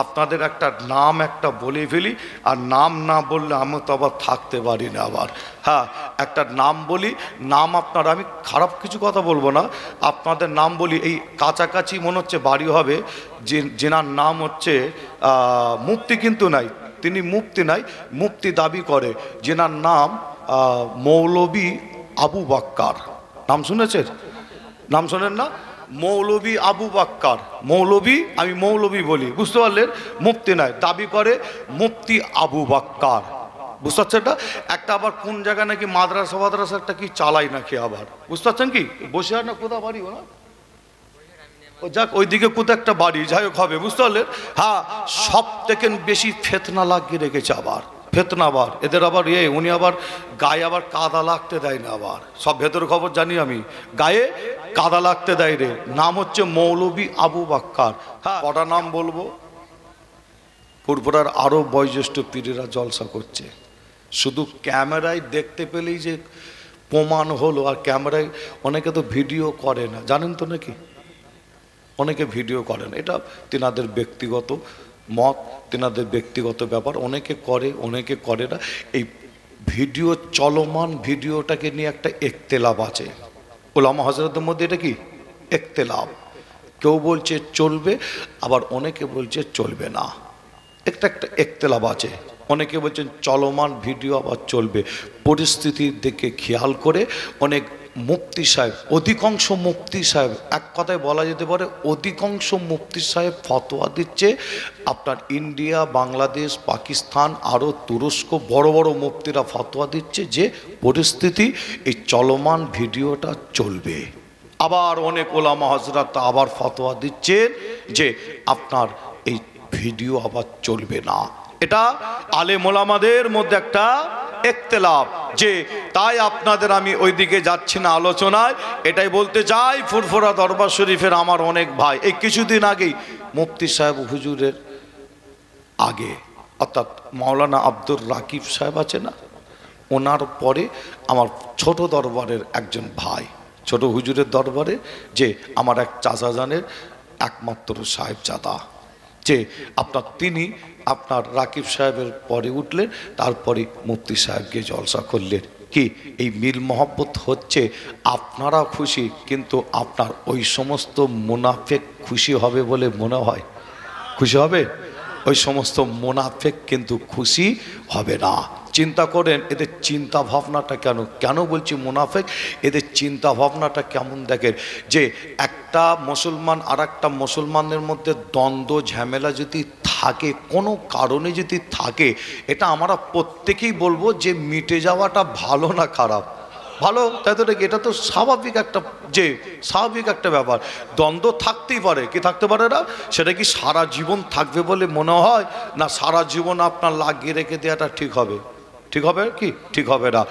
আপনাদের একটা নাম একটা বলে ফেলি, আর নাম না বললে আমি তো আবার থাকতে পারি না আবার। হ্যাঁ, একটা নাম বলি, নাম আপনার, আমি খারাপ কিছু কথা বলবো না, আপনাদের নাম বলি। এই কাছাকাছি মনে হচ্ছে বাড়ি হবে, যেনার নাম হচ্ছে মুফতি, কিন্তু নাই, তিনি মুফতি নাই, মুফতি দাবি করে, যেনার নাম মৌলবী আবু বাক্কার। নাম শুনেছেন? নাম শোনেন না? মৌলবী আবু বাক্কার, মৌলবী, আমি মৌলবী বলি, বুঝতে পারলেন? মুফতি নাই, দাবি করে মুফতি আবু বাক্কার, বুঝতে পারছেন না? একটা আবার কোন জায়গায় নাকি মাদ্রাসা একটা কি চালাই নাকি আবার, বুঝতে পারছেন কি? বসে আর না কোথা বাড়ি ও না, ও যাক ওইদিকে কোথাও একটা বাড়ি, যাই হোক হবে, বুঝতে পারলেন? হ্যাঁ, সব থেকে বেশি ফেতনা লাগিয়ে রেখেছে আবার, ফেতনা আবার এদের আবার উনি আবার গায়ে আবার কাদা লাগতে দেয় না, আবার সব ভেতরের খবর জানি আমি, গায়ে কাদা লাগতে দেয় রে। নাম হচ্ছে মৌলবী আবু বাক্কার। হ্যাঁ, কটা নাম বলবো? ফুরফুরার আরো বয়োজ্যেষ্ঠ পীরেরা জলসা করছে, শুধু ক্যামেরায় দেখতে পেলেই যে প্রমাণ হলো, আর ক্যামেরায় অনেকে তো ভিডিও করে না, জানেন তো নাকি? অনেকে ভিডিও করেন, এটা তেনাদের ব্যক্তিগত মত, তেনাদের ব্যক্তিগত ব্যাপার, অনেকে করে অনেকে করে না। এই ভিডিও, চলমান ভিডিওটাকে নিয়ে একটা ইখতিলাফ আছে উলামা হযরতের মধ্যে, এটা কি ইখতিলাফ, কেউ বলছে চলবে, আবার অনেকে বলছে চলবে না, একটা ইখতিলাফ আছে। অনেকে বলছেন চলমান ভিডিও আবার চলবে, পরিস্থিতির দিকে খেয়াল করে অনেক মুফতি সাহেব, অধিকাংশ মুফতি সাহেব, এক কথায় বলা যেতে পারে অধিকাংশ মুফতি সাহেব ফতোয়া দিচ্ছে, আপনার ইন্ডিয়া, বাংলাদেশ, পাকিস্তান, আরও তুরস্ক, বড় বড় মুফতিরা ফতোয়া দিচ্ছে যে পরিস্থিতি এই চলমান ভিডিওটা চলবে। আবার অনেক ওলামা হযরত আবার ফতোয়া দিচ্ছেন যে আপনার এই ভিডিও আবার চলবে না। এটা আলেম ওলামাদের মধ্যে একটা ইখতিলাফ, যে তাই আপনাদের আমি ওইদিকে যাচ্ছি না আলোচনায়, এটাই বলতে চাই। ফুরফুরা দরবার শরীফের আমার অনেক ভাই, এই কিছুদিন আগেই মুফতি সাহেব হুজুরের আগে, অর্থাৎ মাওলানা আব্দুর রাকিব সাহেব আছে না, ওনার পরে আমার ছোট দরবারের একজন ভাই, ছোট হুজুরের দরবারে যে আমার এক চাচাজানের একমাত্র সাহেবজাদা, যে আপনার তিনি আপনার রাকিব সাহেবের পরে উঠলেন, তারপরে মুফতি সাহেবকে জলসা করলেন। কি এই মিল মহব্বত হচ্ছে, আপনারা খুশি, কিন্তু আপনার ওই সমস্ত মুনাফেক খুশি হবে বলে মনে হয়? খুশি হবে? ওই সমস্ত মুনাফেক কিন্তু খুশি হবে না। চিন্তা করেন এদের চিন্তা ভাবনাটা কেন বলছি মুনাফেক, এদের চিন্তা ভাবনাটা কেমন দেখেন, যে একটা মুসলমান আর একটা মুসলমানের মধ্যে দ্বন্দ্ব ঝামেলা যদি থাকে, কোনো কারণে যদি থাকে, এটা আমরা প্রত্যেকেই বলবো যে মিটে যাওয়াটা ভালো না খারাপ? ভালো, তাই তো? এটা তো স্বাভাবিক একটা ব্যাপার। দ্বন্দ্ব থাকতেই পারে, কি থাকতে পারে না? সেটা কি সারা জীবন থাকবে বলে মনে হয়? না, সারা জীবন আপনার লাগিয়ে রেখে দেওয়াটা ঠিক হবে? ঠিক হবে কি? ঠিক হবে না।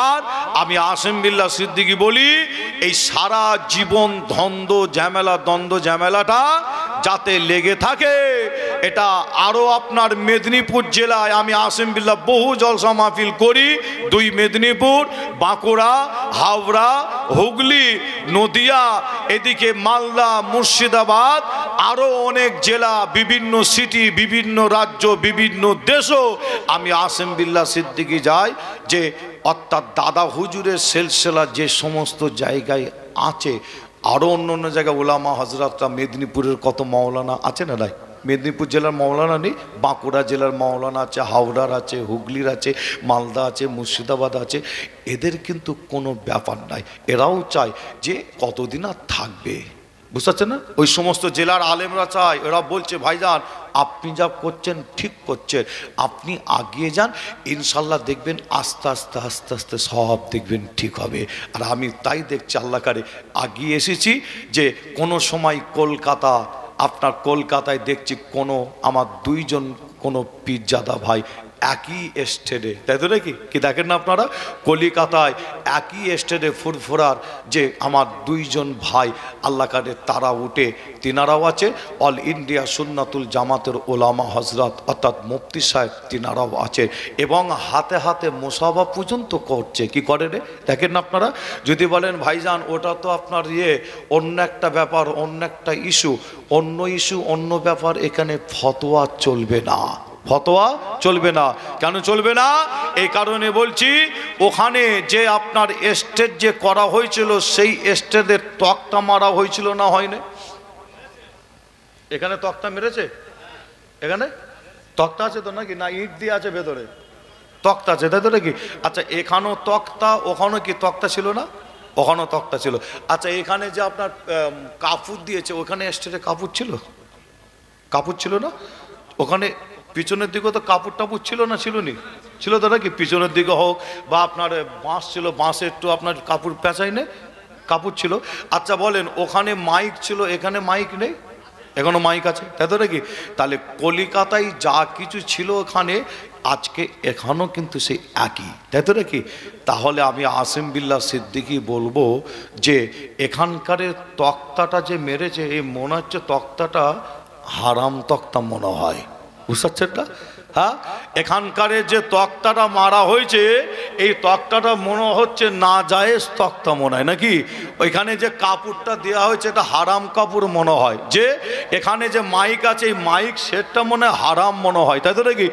আর আমি আসিম বিল্লাহ সিদ্দিকী বলি, এই সারা জীবন দ্বন্দ্ব ঝামেলাটা যাতে লেগে থাকে, এটা আরো আপনার মেদিনীপুর জেলায় আমি আসিম বিল্লাহ বহু জলসা মাহফিল করি, 2 মেদিনীপুর, বাঁকুড়া, হাওড়া, হুগলি, নদিয়া, এদিকে মালদা, মুর্শিদাবাদ, আরো অনেক জেলা, বিভিন্ন সিটি, বিভিন্ন রাজ্য, বিভিন্ন দেশও আমি আসিম বিল্লাহ সিদ্দিকী যাই, যে অর্থাৎ দাদা হুজুরের সিলসিলা যে সমস্ত জায়গায় আছে, আরও অন্য জায়গায় ওলামা হযরতরা, মেদিনীপুরের কত মাওলানা আছে না? নাই, মেদিনীপুর জেলার মাওলানা নেই, বাঁকুড়া জেলার মাওলানা আছে, হাওড়ার আছে, হুগলির আছে, মালদা আছে, মুর্শিদাবাদ আছে, এদের কিন্তু কোনো ব্যাপার নাই। এরাও চায় যে কতদিন আর থাকবে, বুঝতে পারছেন না? ওই সমস্ত জেলার আলেমরা চায়, এরা বলছে ভাইজান আপনি যা করছেন ঠিক করছেন, আপনি আগিয়ে যান, ইনশাল্লাহ দেখবেন আস্তে আস্তে সব দেখবেন ঠিক হবে। আর আমি তাই দেখছি, আল্লাহ কারে আগিয়ে এসেছি, যে কোনো সময় কলকাতায় দেখছি কোনো আমার 2 জন কোনো পীরজাদা ভাই একই স্টেডে, তাই তো নাকি? কি দেখেন না আপনারা, কলিকাতায় একই স্টেডে ফুরফুরার যে আমার দুইজন ভাই আল্লাহ কাদের তারা উঠে, তিনারাও আছে। অল ইন্ডিয়া সুন্নাতুল জামাতের ওলামা হজরত অর্থাৎ মুফতি সাহেব তিনারাও আছে, এবং হাতে হাতে মুসাফা পর্যন্ত করছে। কি করে রে দেখেন না আপনারা। যদি বলেন ভাইজান ওটা তো আপনার অন্য একটা ব্যাপার, অন্য একটা ইস্যু, অন্য ইস্যু অন্য ব্যাপার, এখানে ফতোয়া চলবে না, ফতোয়া চলবে না। কেন চলবে না? এই কারণে বলছি, ওখানে যে আপনার স্টেজ যে করা হয়েছিল সেই স্টেজের তক্তা মারা হয়েছিল না, হয়নি? এখানে তক্তা মেরেছে, এখানে তক্তা আছে তো নাকি? না ইট দিয়ে আছে ভেতরে, তক্তা আছে তাই তো নাকি? আচ্ছা এখানেও তক্তা, ওখানেও কি তক্তা ছিল না? ওখানেও তক্তা ছিল। আচ্ছা এখানে যে আপনার কাপড় দিয়েছে, ওখানে স্টেজে কাপড় ছিল? কাপড় ছিল না? ওখানে পিছনের দিকে তো কাপড় টাপড় ছিল না? ছিল নি? ছিল তো নাকি? পিছনের দিকে হোক বা আপনার বাঁশ ছিল, বাঁশে একটু আপনার কাপড় পেঁচাই নেই, কাপড় ছিল। আচ্ছা বলেন ওখানে মাইক ছিল, এখানে মাইক নেই? এখনো মাইক আছে তাই তো নাকি? তাহলে কলিকাতায় যা কিছু ছিল ওখানে, আজকে এখানেও কিন্তু সেই একই, তাই তো নাকি? তাহলে আমি আসিম বিল্লাহ সিদ্দিকী বলবো যে এখানকার তক্তাটা যে মেরেছে, এই মনে হচ্ছে তক্তাটা হারাম তক্তা মনে হয়, বুঝতে পারছেন না? হ্যাঁ, এখানকার যে তক্তাটা মারা হয়েছে, এই তক্তাটা মনে হচ্ছে না জায়েজ তক্তা মনে হয় নাকি? ওইখানে যে কাপড়টা দেওয়া হয়েছে এটা হারাম কাপড় মনে হয়। যে এখানে যে মাইক আছে, এই মাইক সেটটা মনে হয় হারাম মনে হয়, তাই তো নাকি?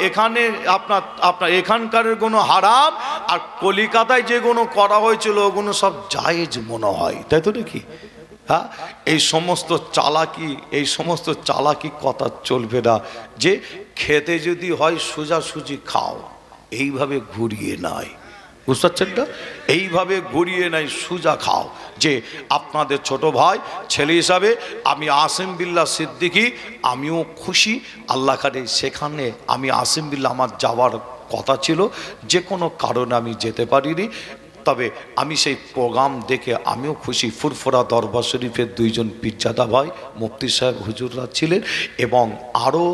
এখানে আপনার এখানকার কোনো হারাম, আর কলিকাতায় যেগুলো করা হয়েছিল ওগুলো সব জায়েজ মনে হয়, তাই তো নাকি? হ্যাঁ, এই সমস্ত চালাকি কথা চলবে না। যে খেতে যদি হয় সোজাসুজি খাও, এইভাবে ঘুরিয়ে নাই, বুঝতে পারছেন না? এইভাবে ঘুরিয়ে নাই, সোজা খাও। যে আপনাদের ছোট ভাই ছেলে হিসাবে আমি আসিম বিল্লাহ সিদ্দিকী, আমিও খুশি আল্লাহ কারে। সেখানে আমি আসিম বিল্লাহ, আমার যাওয়ার কথা ছিল, যে কোনো কারণে আমি যেতে পারিনি, তবে আমি সেই প্রোগ্রাম দেখে আমিও খুশি। ফুরফুরা দরবার শরীফের দুইজন পীরজাদা ভাই মুফতি সাহেব হুজুররা ছিলেন, এবং আরও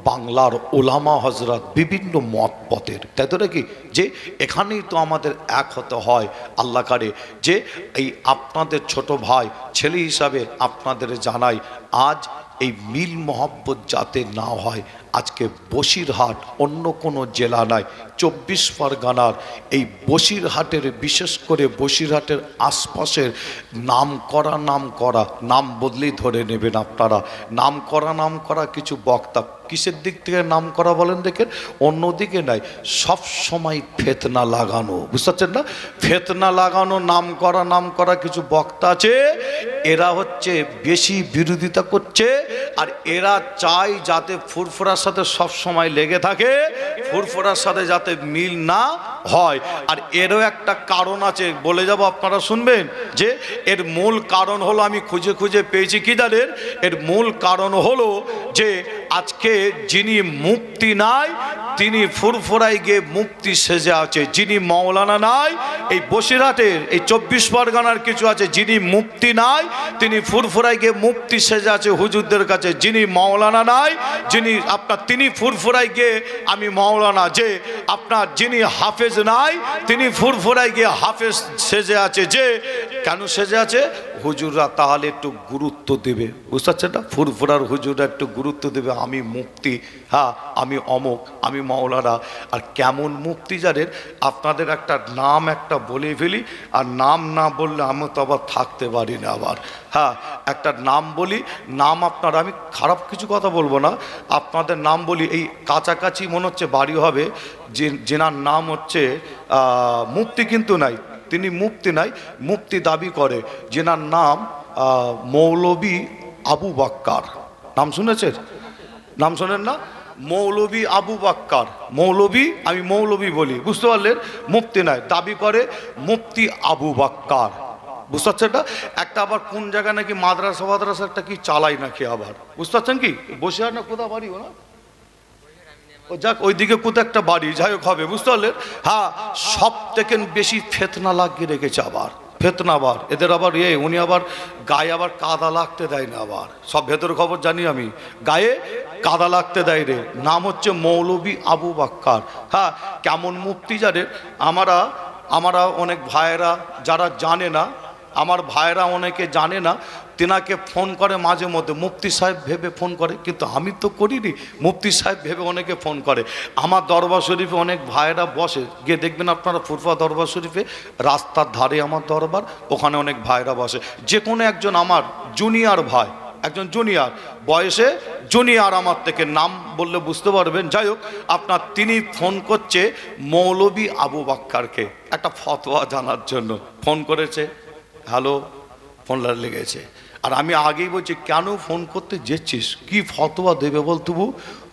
বাংলার ওলামা হজরত বিভিন্ন মত পথের, তাই তো নাকি? যে এখানেই তো আমাদের এক হতে হয় আল্লাহ কারে। যে এই আপনাদের ছোট ভাই ছেলে হিসাবে আপনাদের জানাই, আজ এই মিল মহব্বত যাতে না হয়, আজকে বসিরহাট অন্য কোনো জেলা নয়, 24 পরগনার এই বসিরহাটের, বিশেষ করে বসিরহাটের আশপাশের নাম করা নাম বদলেই ধরে নেবেন আপনারা, নাম করা কিছু বক্তা, কিসের দিক থেকে নাম করা বলেন দেখেন? অন্যদিকে নাই, সব সময় ফেতনা লাগানো, বুঝতে পারছেন না? ফেতনা লাগানো নাম করা কিছু বক্তা আছে, এরা হচ্ছে বেশি বিরোধিতা করছে, আর এরা চায় যাতে ফুরফুরার সাথে সব সময় লেগে থাকে, ফুরফুরার সাথে যাতে মিল না হয়। আর এরও একটা কারণ আছে, বলে যাব আপনারা শুনবেন। যে এর মূল কারণ হলো, আমি খুঁজে খুঁজে পেয়েছি কি জানেন? এর মূল কারণ হলো যে আজকে যিনি মুফতি নাই, তিনি ফুরফুরায় গিয়ে মুফতি সেজে আছে। যিনি মাওলানা নাই, এই বসিরহাটের এই 24 পরগনার কিছু আছে, যিনি মুফতি নাই তিনি ফুরফুরায় গিয়ে মুফতি সেজে আছে হুজুরদের কাছে। যিনি মাওলানা নাই, তিনি ফুরফুরায় গিয়ে আমি মাওলানা। যে আপনার যিনি হাফেজ নাই, তিনি ফুরফুরায় গিয়ে হাফেজ সেজে আছে। যে কেন সেজে আছে? হুজুররা তাহলে একটু গুরুত্ব দেবে, বুঝতে পারছেন না? ফুরফুরার হুজুররা একটু গুরুত্ব দেবে, আমি মুফতি, হ্যাঁ আমি অমুক, আমি মাওলানা। আর কেমন মুফতি জানেন? আপনাদের একটা নাম একটা বলে ফেলি, আর নাম না বললে আমি তো আবার থাকতে পারি না আবার। হ্যাঁ, একটা নাম বলি, নাম আপনারা, আমি খারাপ কিছু কথা বলবো না, আপনাদের নাম বলি। এই কাছাকাছি মনে হচ্ছে বাড়ি হবে, যেনার নাম হচ্ছে মুফতি কিন্তু নাই, তিনি মুফতি নাই, মুফতি দাবি করে, যেনার নাম মৌলবী আবু বাক্কার। নাম শুনেছেন? নাম শোনেন না? মৌলবী আবু বাক্কার, মৌলবী, আমি মৌলবী বলি, বুঝতে পারলেন? মুফতি নাই, দাবি করে মুফতি আবু বাক্কার, বুঝতে পারছেন না? একটা আবার কোন জায়গায় নাকি মাদ্রাসা একটা কি চালাই নাকি আবার, বুঝতে পারছেন? কি বসে আর না কোথা বাড়ি ও না, ও যাক ওইদিকে কোথাও একটা বাড়ি, যাই হোক হবে, বুঝতে পারলেন? হ্যাঁ, সব থেকে বেশি ফেতনা লাগিয়ে রেখেছে আবার, ফেতনাবার, এদের আবার উনি আবার গায়ে আবার কাদা লাগতে দেয় না, আবার সব ভেতর খবর জানি আমি, গায়ে কাদা লাগতে দেয় রে। নাম হচ্ছে মৌলবী আবু বাক্কার। হ্যাঁ, কেমন মুফতি জানেন? আমরা অনেক ভাইয়েরা যারা জানে না, আমার ভাইয়েরা অনেকে জানে না, তেনাকে ফোন করে মাঝে মধ্যে মুফতি সাহেব ভেবে ফোন করে, কিন্তু আমি তো করিনি, মুফতি সাহেব ভেবে অনেকে ফোন করে। আমার দরবার শরীফে অনেক ভাইয়েরা বসে, গিয়ে দেখবেন আপনারা ফুরফুরা দরবার শরীফে রাস্তার ধারে আমার দরবার, ওখানে অনেক ভাইয়েরা বসে। যে কোনো একজন আমার জুনিয়র ভাই, একজন জুনিয়র বয়সে জুনিয়র আমার থেকে, নাম বললে বুঝতে পারবেন, যাই হোক আপনার, তিনি ফোন করছে মৌলবী আবু বাক্কারকে একটা ফতোয়া জানার জন্য ফোন করেছে। হ্যালো, ফোন লেগেছে। আর আমি আগেই বলছি, কেন ফোন করতে যেচ্ছিস, কি ফতোয়া দেবে বল তবু?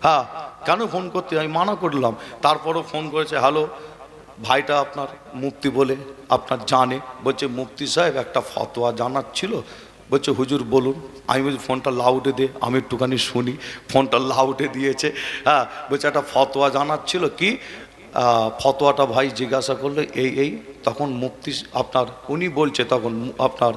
হ্যাঁ, কেন ফোন করতে? আমি মানা করলাম, তারপরও ফোন করেছে। হ্যালো, ভাইটা আপনার মুফতি বলে আপনার জানে, বলছে মুফতি সাহেব একটা ফতোয়া জানার ছিল। বলছে হুজুর বলুন। আমি বলছি ফোনটা লাউডে দে, আমি একটুখানি শুনি। ফোনটা লাউডে দিয়েছে। হ্যাঁ, বলছে একটা ফতোয়া জানার ছিল। কি ফতোয়াটা ভাই জিজ্ঞাসা করলো, এই তখন মুফতি আপনার উনি বলছে, তখন আপনার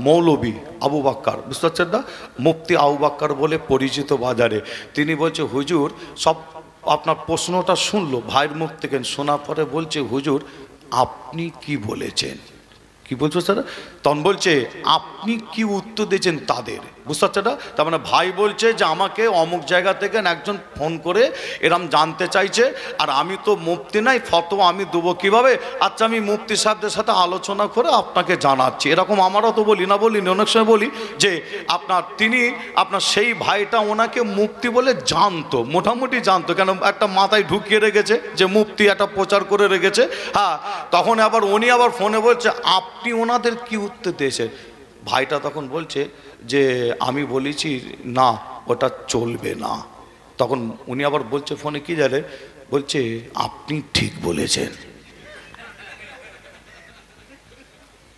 মৌলবী আবু বাক্কার, বুঝতে পারছেন না, মুফতি আবু বাক্কার বলে পরিচিত বাজারে। তিনি বলছে হুজুর, সব আপনার প্রশ্নটা শুনলো ভাইয়ের মুখ থেকে, শোনার পরে বলছে হুজুর আপনি কি বলেছেন? কি বলছো স্যার? তখন বলছে আপনি কি উত্তর দিয়েছেন তাদের, বুঝতে পারছে না? তার মানে ভাই বলছে যে আমাকে অমুক জায়গা থেকে একজন ফোন করে এরম জানতে চাইছে, আর আমি তো মুফতি নাই, ফতোয়া আমি দেবো কীভাবে? আচ্ছা, আমি মুফতি সাহেবদের সাথে আলোচনা করে আপনাকে জানাচ্ছি। এরকম আমারও তো বলি না, বলিনি, অনেক সময় বলি যে তিনি সেই ভাইটা ওনাকে মুফতি বলে জানতো, মোটামুটি জানতো, কেন একটা মাথায় ঢুকিয়ে রেখেছে যে মুফতি একটা প্রচার করে রেখেছে। হ্যাঁ, তখন আবার উনি আবার ফোনে বলছে আপনি ওনাদের কি উত্তর দিয়েছেন? ভাইটা তখন বলছে যে আমি বলেছি না, ওটা চলবে না। তখন উনি আবার বলছে ফোনে, কি জানে, বলছে আপনি ঠিক বলেছেন।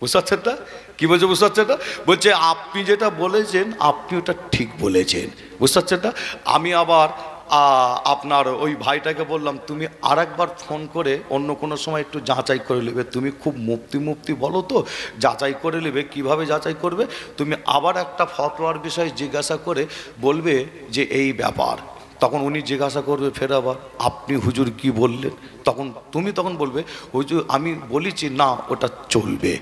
বুঝতে পারছেন না কি বলছে? বুঝতে পারছেন না? বলছে আপনি যেটা বলেছেন আপনি ওটা ঠিক বলেছেন, বুঝতে পারছেন না? আমি আবার আপনার ওই ভাইটাকে বললাম, তুমি আর একবার ফোন করে অন্য কোনো সময় একটু যাচাই করে নেবে, তুমি খুব মুফতি বলো তো, যাচাই করে নেবে। কিভাবে যাচাই করবে? তুমি আবার একটা ফতোয়ার বিষয়ে জিজ্ঞাসা করে বলবে যে এই ব্যাপার। তখন উনি জিজ্ঞাসা করবে ফের আবার, আপনি হুজুর কি বললেন? তখন বলবে হুজুর আমি বলেছি না, ওটা চলবে।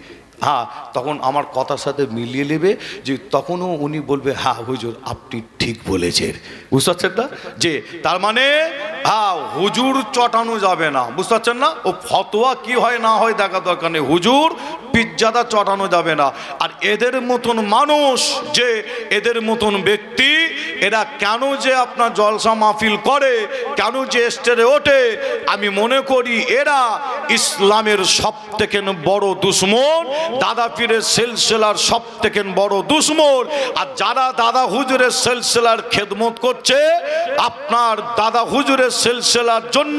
হ্যাঁ, তখন আমার কথার সাথে মিলিয়ে নেবে, যে তখনও উনি বলবে হ্যাঁ হুজুর আপনি ঠিক বলেছেন। বুঝতে পারছেন না? যে তার মানে হ্যাঁ, হুজুর চটানো যাবে না, বুঝতে পারছেন না? ও ফতোয়া কি হয় না হয় দেখা দরকার নেই, হুজুর পিজ্জাদা চটানো যাবে না। আর এদের মতন মানুষ, যে এদের মতন ব্যক্তি, এরা কেন যে আপনার জলসা মাহফিল করে, কেন যে স্টেজে ওঠে, আমি মনে করি এরা ইসলামের সব থেকে বড় দুশ্মন, দাদা পীরের সিলসিলার সব থেকে বড় দুশ্মন। আর যারা দাদা হুজুরের সিলসিলার খেদমত করছে, আপনার দাদা হুজুরের সিলসিলার জন্য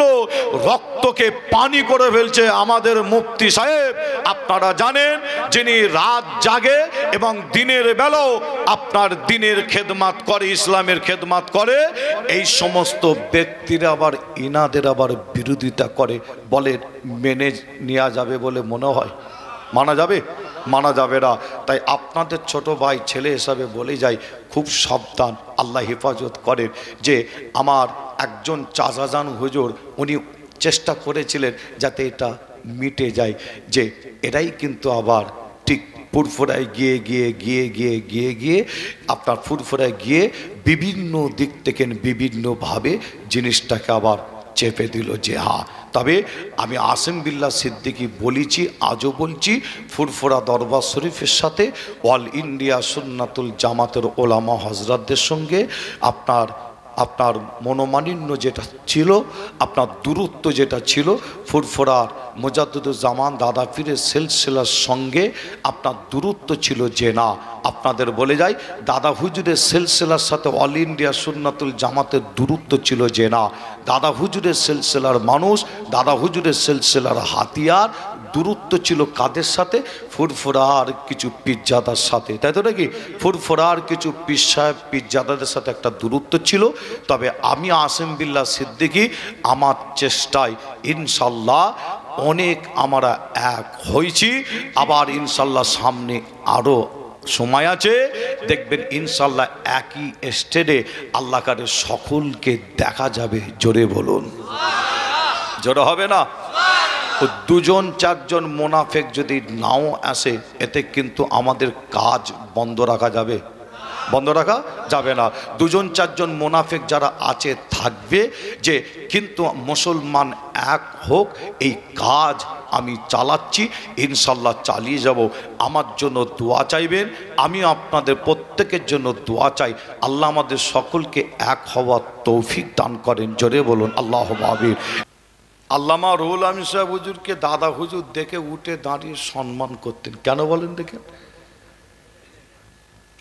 রক্তকে পানি করে ফেলছে আমাদের মুফতি সাহেব। আপনারা জানেন, যিনি রাত জাগে এবং দিনের বেলাও আপনার দিনের খেদমত করে, ইসলামের খেদমত করে, এই সমস্ত ব্যক্তিরা আবার ইনাদের আবার বিরোধিতা করে, বলে মেনে নেওয়া যাবে বলে মনে হয়? মানা যাবে? মানা যাবে না। তাই আপনাদের ছোট ভাই ছেলে হিসাবে বলে যাই, খুব সাবধান, আল্লাহ হেফাজত করেন। যে আমার একজন চাচাজান হুজুর, উনি চেষ্টা করেছিলেন যাতে এটা মিটে যায়, যে এরাই কিন্তু আবার ঠিক ফুরফুরায় গিয়ে আপনার ফুরফুরায় গিয়ে বিভিন্ন দিক থেকে বিভিন্নভাবে জিনিসটাকে আবার চেপে দিল। যে হ্যাঁ, তবে আমি আসিম বিল্লাহ সিদ্দিকী বলেছি, আজও বলছি, ফুরফুরা দরবার শরীফের সাথে অল ইন্ডিয়া সুন্নাতুল জামাতের ওলামা হজরতদের সঙ্গে আপনার মনোমালিন্য যেটা ছিল, আপনার দূরত্ব যেটা ছিল, ফুরফুরার মুজাদ্দিদুজ্জামান দাদা পীরের সিলসিলার সঙ্গে আপনার দূরত্ব ছিল যে না, আপনাদের বলে যাই, দাদা হুজুরের সিলসিলার সাথে অল ইন্ডিয়া সুন্নাতুল জামাতের দূরত্ব ছিল যে না, দাদা হুজুরের সিলসিলার মানুষ, দাদা হুজুরের সিলসিলার হাতিয়ার দূরত্ব ছিল কাদের সাথে? ফুরফুরার কিছু পীরজাদার সাথে, তাই তো নাকি? ফুরফুরার কিছু পীর সাহেব পীরজাদাদের সাথে একটা দূরত্ব ছিল। তবে আমি আসিম বিল্লাহ সিদ্দিকী আমার চেষ্টায় ইনশাল্লাহ অনেক আমরা এক হয়েছি, আবার ইনশাল্লাহ সামনে আরো সময় আছে, দেখবেন ইনশাল্লাহ একই স্টেজে আল্লাহ কারে সকলকে দেখা যাবে। জোরে বলুন, জোরে হবে না? ও দুজন চারজন মুনাফিক যদি নাও আসে, এতে কিন্তু আমাদের কাজ বন্ধ রাখা যাবে? বন্ধ রাখা যাবে না। দুজন চারজন মুনাফিক যারা আছে থাকবে, যে কিন্তু মুসলমান এক হোক, এই কাজ আমি চালাচ্ছি, ইনশাল্লাহ চালিয়ে যাব। আমার জন্য দোয়া চাইবেন, আমি আপনাদের প্রত্যেকের জন্য দোয়া চাই। আল্লাহ আমাদের সকলকে এক হওয়ার তৌফিক দান করেন। জোরে বলুন আল্লাহুম্মা আমিন। আল্লামা রুহুল আমিন সাহেব হুজুরকে দাদা হুজুর দেখে উঠে দাঁড়িয়ে সম্মান করতেন। কেন বলেন দেখেন?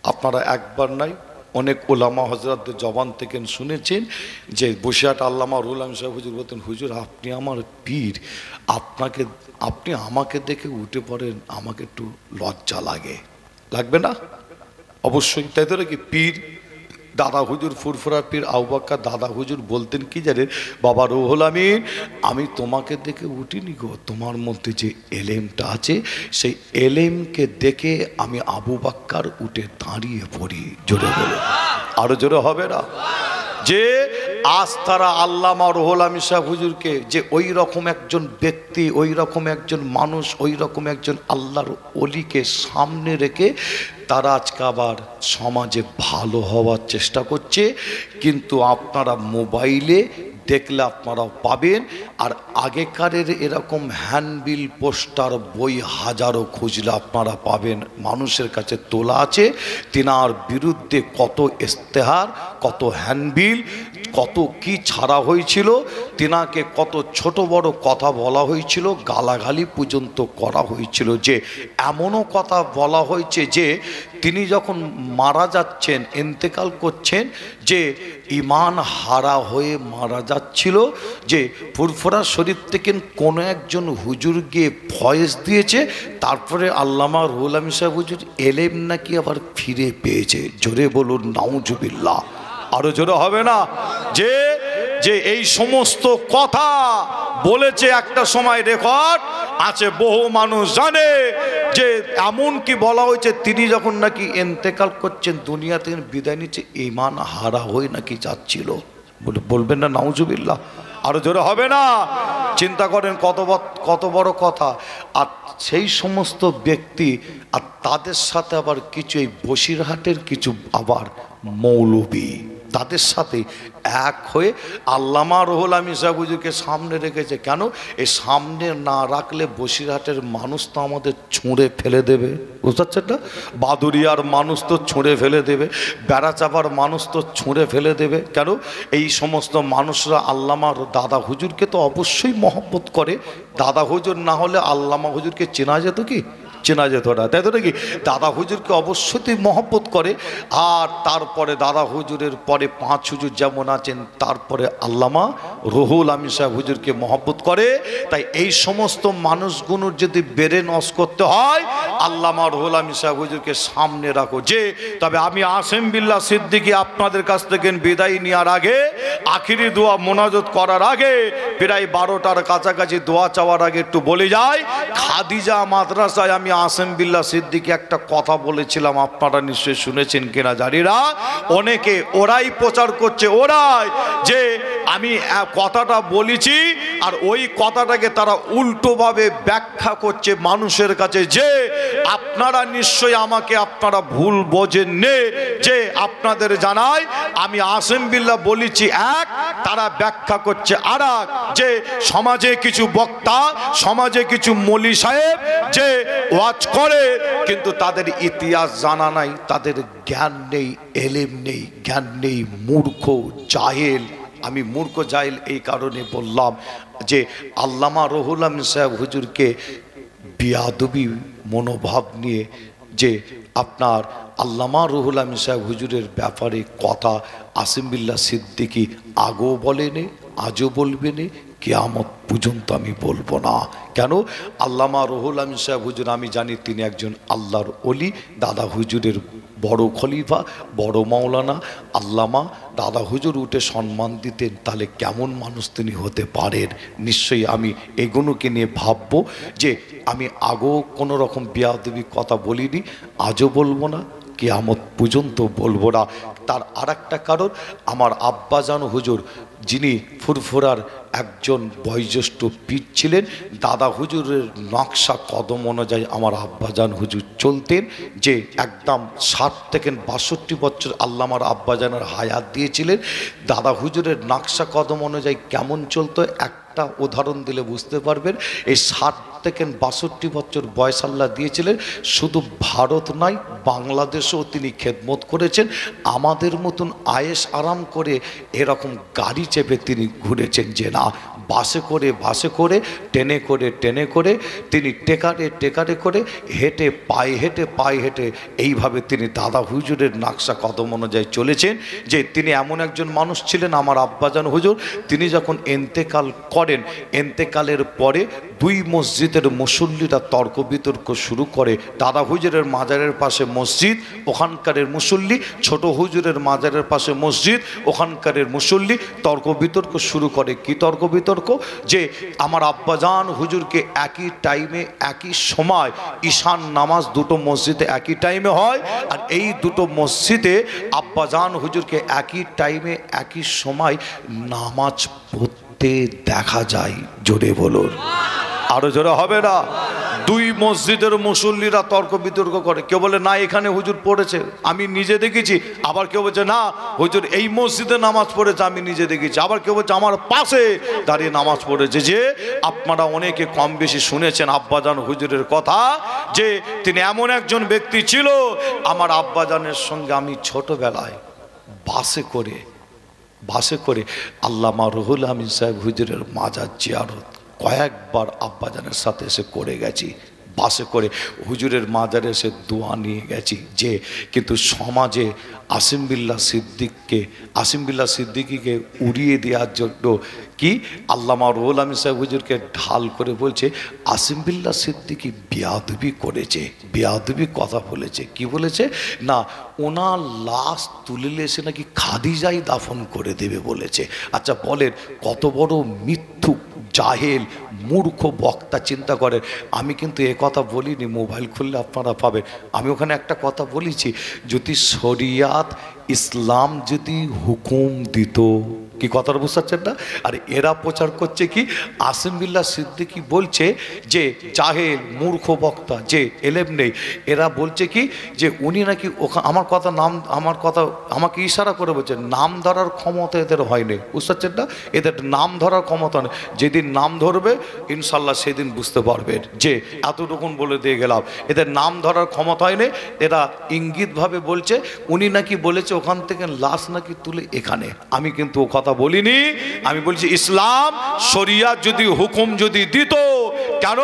আপনারা একবার নাই অনেক ওলামা হজরতদের জবান থেকে শুনেছেন যে বসিরহাট আল্লামা রুহুল আমিন সাহেব হুজুর বলতেন, হুজুর আপনি আমার পীর, আপনি আমাকে দেখে উঠে পড়েন, আমাকে একটু লজ্জা লাগে। লাগবে না? অবশ্যই। তাই তো নাকি? পীর দাদা হুজুর ফুরফুরা পীর আবু বকর দাদা হুজুর বলতেন কি জানেন? বাবা রুহুল আমিন, আমি তোমাকে দেখে উঠিনি গো, তোমার মধ্যে যে এলেমটা আছে সেই এলেমকে দেখে আমি আবু বকর উঠে দাঁড়িয়ে পড়ি। জোরে বলো, আরো জোরে হবে না? যে আজ তারা আল্লামা রুহুল আমিন সাহেব হুজুরকে, যে ওই রকম একজন ব্যক্তি, ওই রকম একজন মানুষ, ওই রকম একজন আল্লাহর ওলিকে সামনে রেখে তারা আজকে আবার সমাজে ভালো হওয়ার চেষ্টা করছে। কিন্তু আপনারা মোবাইলে দেখলে আপনারা পাবেন, আর আগেকারের এরকম হ্যান্ডবিল পোস্টার বই হাজারো খুঁজলে আপনারা পাবেন। মানুষের কাছে তোলা আছে তিনার বিরুদ্ধে কত ইস্তেহার, কত হ্যান্ডবিল, কত কি ছাড়া হয়েছিল, তিনাকে কত ছোট বড় কথা বলা হয়েছিল, গালাগালি পর্যন্ত করা হয়েছিল। যে এমনও কথা বলা হয়েছে যে তিনি যখন মারা যাচ্ছেন, ইন্তেকাল করছেন, যে ইমান হারা হয়ে মারা যাচ্ছিল, যে ফুরফুরা শরীফ থেকে কোনো একজন হুজুর গিয়ে ভয়েস দিয়েছে, তারপরে আল্লামা রুহুল আমিন সাহেব হুজুর এলেম নাকি আবার ফিরে পেয়েছে। জোরে বলুন নাউজুবিল্লাহ, আরো জোরে হবে না? যে যে এই সমস্ত কথা বলেছে, একটা সময় রেকর্ড আছে, বহু মানুষ জানে, যে এমন কি বলা হয়েছে তিনি যখন নাকি ইন্তেকাল করছেন, দুনিয়া থেকে বিদায় নিচ্ছে, ঈমান হারা হয়ে নাকি যাচ্ছিল। বলবেন না নাউজুবিল্লাহ? আরো জোরে হবে না? চিন্তা করেন কত বড় কথা। আর সেই সমস্ত ব্যক্তি, আর তাদের সাথে আবার কিছু এই বসিরহাটের কিছু আবার মৌলবী তাদের সাথে এক হয়ে আল্লামা রুহুল আমিন সাহেব হুজুরকে সামনে রেখেছে। কেন? এই সামনে না রাখলে বসিরহাটের মানুষ তো আমাদের ছুঁড়ে ফেলে দেবে। বুঝতে পারছেন না? বাদুরিয়ার মানুষ তো ছুঁড়ে ফেলে দেবে, বেড়াচাপার মানুষ তো ছুঁড়ে ফেলে দেবে। কেন? এই সমস্ত মানুষরা আল্লামার দাদা হুজুরকে তো অবশ্যই মহব্বত করে। দাদা হুজুর না হলে আল্লামা হুজুরকে চেনা যেত কি? চেনা যেত না, তাই তো নাকি? দাদা হুজুরকে অবশ্যই মহব্বত করে। আর তারপরে দাদা হুজুরের পরে 5 হুজুর যেমন আছেন, তারপরে আল্লামা রুহুল আমিন সাহেব হুজুরকে মহব্বত করে। তাই এই সমস্ত মানুষগুলোর যদি বেড়ে নস করতে হয়, আল্লামা রুহুল আমিন সাহেব হুজুরকে সামনে রাখো। যে তবে আমি আসেম বিল্লাহ সিদ্দিকী আপনাদের কাছ থেকে বিদায় নেওয়ার আগে, আখিরি দোয়া মোনাজাত করার আগে, প্রায় 12টার কাছাকাছি দোয়া চাওয়ার আগে একটু বলে যাই, খাদিজা মাদ্রাসায় আমি আসেম বিল্লাহ সিদ্দিকী একটা কথা বলেছিলাম, আপনারা নিশ্চয়ই শুনেছেন কিনা জানি না। অনেকে ওরাই প্রচার করছে, ওরাই যে আমি কথাটা বলেছি, আর ওই কথাটাকে তারা উল্টোভাবে ব্যাখ্যা করছে মানুষের কাছে, যে আপনারা নিশ্চয়ই আমাকে আপনারা ভুল বোঝেন নে। যে আপনাদের জানাই, আমি আসেম বিল্লাহ বলেছি এক, তারা ব্যাখ্যা করছে আর এক। যে সমাজে কিছু বক্তা, সমাজে কিছু মৌলী সাহেব যে ওয়াজ করে, কিন্তু তাদের ইতিহাস জানা নাই, তাদের জ্ঞান নেই, এলেম নেই, জ্ঞান নেই, মূর্খ জাহেল। আমি মূর্খ জাহেল এই কারণে বললাম যে আল্লামা রুহুল আমিন সাহেব হুজুরকে বিয়াদবি মনোভাব নিয়ে, যে আপনার আল্লামা রুহুল আমিন সাহেব হুজুরের ব্যাপারে কথা আসেম বিল্লাহ সিদ্দিকী আগেও বলেনি, আজও বলবেনি, কিয়ামত পর্যন্ত আমি বলবো না। কেন? আল্লামা রুহুল আমিন সাহেব হুজুর, আমি জানি তিনি একজন আল্লাহর ওলি, দাদা হুজুরের বড় খলিফা, বড় মাওলানা, আল্লামা দাদা হুজুর উঠে সম্মান দিতেন, তাহলে কেমন মানুষ তিনি হতে পারেন। নিশ্চয়ই আমি এগুলোকে নিয়ে ভাববো যে আমি আগেও কোনো রকম বেয়াদবি কথা বলিনি, আজও বলবো না, কিয়ামত পর্যন্ত বলবো না। তার আর একটা কারণ, আমার আব্বাজান হুজুর যিনি ফুরফুরার একজন বয়োজ্যেষ্ঠ পীর ছিলেন, দাদা হুজুরের নকশা কদম অনুযায়ী আমার আব্বাজান হুজুর চলতেন। যে একদম 60 থেকে 62 বছর আল্লাহ আমার আব্বাজানের হায়াত দিয়েছিলেন। দাদা হুজুরের নকশা কদম অনুযায়ী কেমন চলতো একটা উদাহরণ দিলে বুঝতে পারবেন। এই 60 থেকে 62 বছর বয়স আল্লাহ দিয়েছিলেন। শুধু ভারত নয়, বাংলাদেশেও তিনি খেদমত করেছেন। আমাদের মতন আয়েশ আরাম করে এরকম গাড়ি চেপে তিনি ঘুরেছেন যে না, বাসে করে টেনে করে তিনি টেকারে করে হেঁটে পায়ে হেঁটে এইভাবে তিনি দাদা হুজুরের নকশা কদম অনুযায়ী চলেছেন। যে তিনি এমন একজন মানুষ ছিলেন আমার আব্বাজান হুজুর, তিনি যখন ইন্তেকাল করেন, ইন্তেকালের পরে 2 মসজিদের মুসল্লিরা তর্ক বিতর্ক শুরু করে। দাদা হুজুরের মাজারের পাশে মসজিদ, ওখানকারের মুসল্লি, ছোট হুজুরের মাজারের পাশে মসজিদ, ওখানকারের মুসল্লি তর্ক বিতর্ক শুরু করে। কি তর্ক বিতর্ক? যে আমার আব্বাজান হুজুরকে একই টাইমে একই সময় ঈশান নামাজ দুটো মসজিদে একই টাইমে হয়, আর এই দুটো মসজিদে আব্বাজান হুজুরকে একই টাইমে একই সময় নামাজ পড়তে দেখা যায়। জোরে বলুন, আরো জোরে হবে না? 2 মসজিদের মুসল্লিরা তর্ক বিতর্ক করে। কেউ বলে না এখানে হুজুর পড়েছে, আমি নিজে দেখেছি। আবার কেউ বলছে না হুজুর এই মসজিদে নামাজ পড়েছে, আমি নিজে দেখেছি। আবার কেউ বলছে আমার পাশে দাঁড়িয়ে নামাজ পড়েছে। যে আপনারা অনেকে কম বেশি শুনেছেন আব্বাজান হুজুরের কথা, যে তিনি এমন একজন ব্যক্তি ছিল। আমার আব্বাজানের সঙ্গে আমি ছোটবেলায় বাসে করে আল্লামা রুহুল আমিন সাহেব হুজুরের মাজার জিয়ারত কয়েকবার আব্বাজানের সাথে এসে করে গেছি। বাসে করে হুজুরের মাজারে এসে দোয়া নিয়ে গেছি। যে কিন্তু সমাজে আসিম বিল্লাহ সিদ্দিকীকে উড়িয়ে দেওয়ার জন্য কি আল্লামা রুহুল আমিন সাহেব হুজুরকে ঢাল করে বলছে আসিম বিল্লাহ সিদ্দিকী বেয়াদবি করেছে, বেয়াদবি কথা বলেছে। কি বলেছে? না ওনার লাশ তুলে এসে নাকি খাদিজাই দাফন করে দেবে বলেছে। আচ্ছা বলেন কত বড় মিথ্যুক, জাহেল, মূর্খ বক্তা। চিন্তা করেন। আমি কিন্তু এ কথা বলিনি, মোবাইল খুললে আপনারা পাবেন। আমি ওখানে একটা কথা বলেছি, যদি শরিয়াত ইসলাম যদি হুকুম দিত, কি কথাটা বুঝতে পারছেন না? আর এরা প্রচার করছে কি আসিম বিল্লাহ সিদ্দিকী বলছে যে জাহেল, মূর্খ বক্তা, যে এলেম নেই। এরা বলছে কি যে উনি নাকি আমার কথা আমাকে ইশারা করে বলছে নাম ধরার ক্ষমতা এদের হয়নি। বুঝতে পারছেন না? এদের নাম ধরার ক্ষমতা নেই। যেদিন নাম ধরবে ইনশাল্লাহ সেদিন বুঝতে পারবেন। যে এতটুকুন বলে দিয়ে গেলাম, এদের নাম ধরার ক্ষমতা হয়নি। এরা ইঙ্গিতভাবে বলছে উনি নাকি বলেছে ওখান থেকে লাশ নাকি তুলে এখানে। আমি কিন্তু ও কথা বলিনি। আমি বলছি ইসলাম শরিয়াত যদি হুকুম যদি দিত, কেন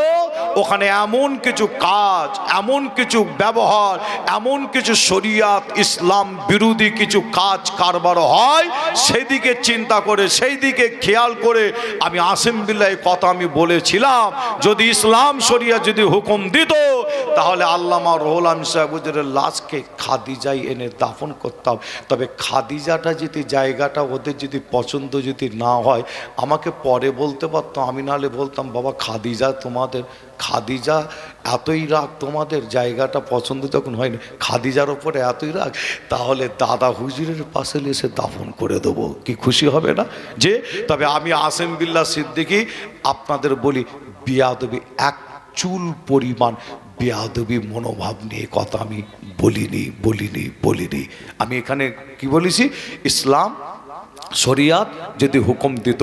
ওখানে এমন কিছু কাজ, এমন কিছু ব্যবহার, এমন কিছু শরিয়াত ইসলাম বিরোধী কিছু কাজ কারবার হয়, সেদিকে চিন্তা করে, সেই দিকে খেয়াল করে আমি আসিম বিল্লাহ কথা আমি বলেছিলাম। যদি ইসলাম শরিয়াত যদি হুকুম দিত, তাহলে আল্লামা রুহুল আমিন সাহেব হুজুরের লাশকে খাদিজায় এনে দাফন করতাম। তবে খাদিজাটা যদি জায়গাটা ওদের যদি পছন্দ যদি না হয়, আমাকে পরে বলতে পারতো, আমি নাহলে বলতাম বাবা খাদিজা এতই রাগ, তোমাদের জায়গাটা পছন্দ যখন হয়নি, খাদিজার ওপরে এতই রাগ, তাহলে দাদা হুজুরের পাশে এসে দাফন করে দেবো। কি খুশি হবে না? যে তবে আমি আসিম বিল্লাহ সিদ্দিকী আপনাদের বলি বেয়াদবি, এক চুল পরিমাণ বেয়াদবি মনোভাব নিয়ে কথা আমি বলিনি। আমি এখানে কি বলেছি, ইসলাম শরিয়াত যদি হুকুম দিত